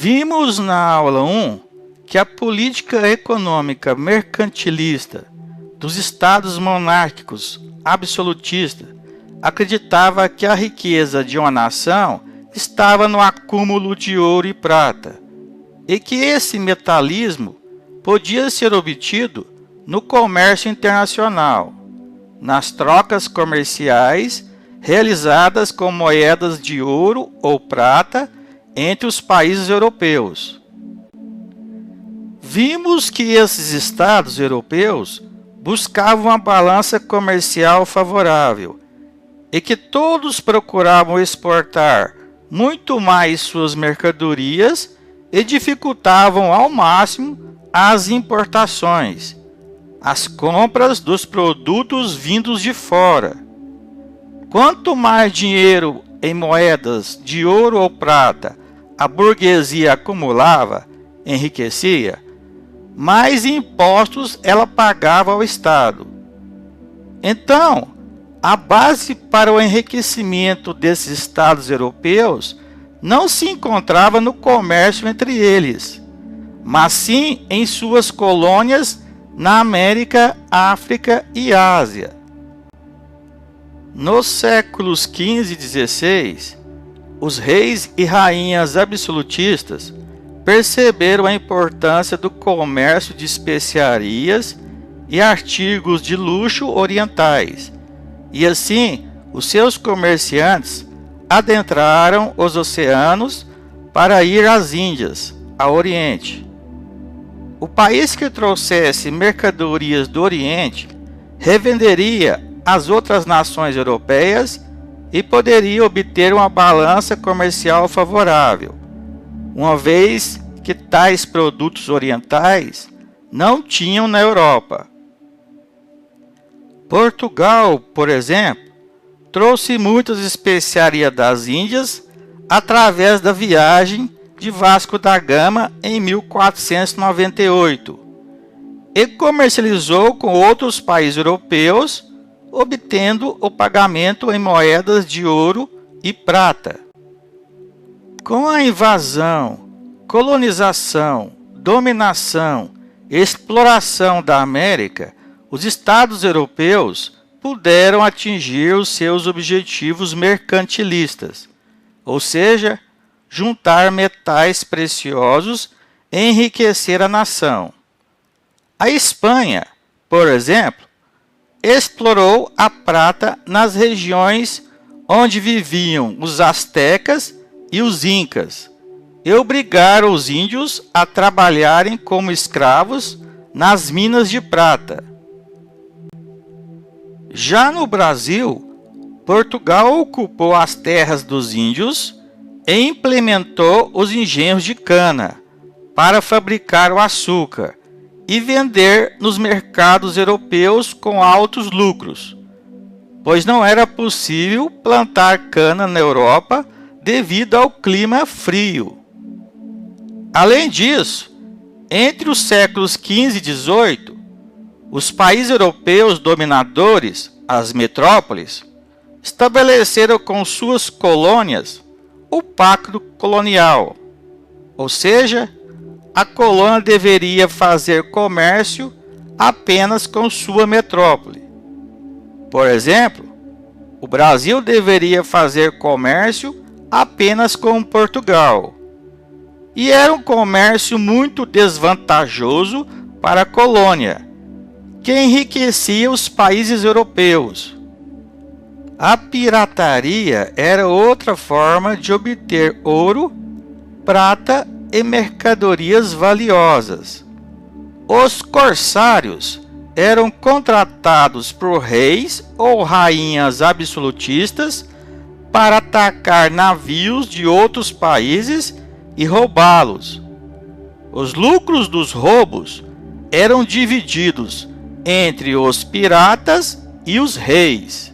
Vimos na aula 1 que a política econômica mercantilista dos estados monárquicos absolutistas acreditava que a riqueza de uma nação estava no acúmulo de ouro e prata, e que esse metalismo podia ser obtido no comércio internacional, nas trocas comerciais realizadas com moedas de ouro ou prata entre os países europeus. Vimos que esses estados europeus buscavam uma balança comercial favorável e que todos procuravam exportar muito mais suas mercadorias e dificultavam ao máximo as importações, as compras dos produtos vindos de fora. Quanto mais dinheiro em moedas de ouro ou prata a burguesia acumulava, enriquecia, mais impostos ela pagava ao Estado. Então, a base para o enriquecimento desses estados europeus não se encontrava no comércio entre eles, mas sim em suas colônias na América, África e Ásia. Nos séculos XV e XVI, os reis e rainhas absolutistas perceberam a importância do comércio de especiarias e artigos de luxo orientais, e assim os seus comerciantes adentraram os oceanos para ir às Índias, ao Oriente. O país que trouxesse mercadorias do Oriente revenderia às outras nações europeias e poderia obter uma balança comercial favorável, uma vez que tais produtos orientais não tinham na Europa. Portugal, por exemplo, trouxe muitas especiarias das Índias através da viagem de Vasco da Gama em 1498 e comercializou com outros países europeus, obtendo o pagamento em moedas de ouro e prata. Com a invasão, colonização, dominação e exploração da América, os estados europeus puderam atingir os seus objetivos mercantilistas, ou seja, juntar metais preciosos e enriquecer a nação. A Espanha, por exemplo, explorou a prata nas regiões onde viviam os astecas e os incas, e obrigaram os índios a trabalharem como escravos nas minas de prata. Já no Brasil, Portugal ocupou as terras dos índios e implementou os engenhos de cana para fabricar o açúcar e vender nos mercados europeus com altos lucros, pois não era possível plantar cana na Europa devido ao clima frio. Além disso, entre os séculos XV e XVIII, os países europeus dominadores, as metrópoles, estabeleceram com suas colônias o pacto colonial, ou seja, a colônia deveria fazer comércio apenas com sua metrópole. Por exemplo, o Brasil deveria fazer comércio apenas com Portugal. E era um comércio muito desvantajoso para a colônia, que enriquecia os países europeus. A pirataria era outra forma de obter ouro, prata e mercadorias valiosas. Os corsários eram contratados por reis ou rainhas absolutistas para atacar navios de outros países e roubá-los. Os lucros dos roubos eram divididos entre os piratas e os reis.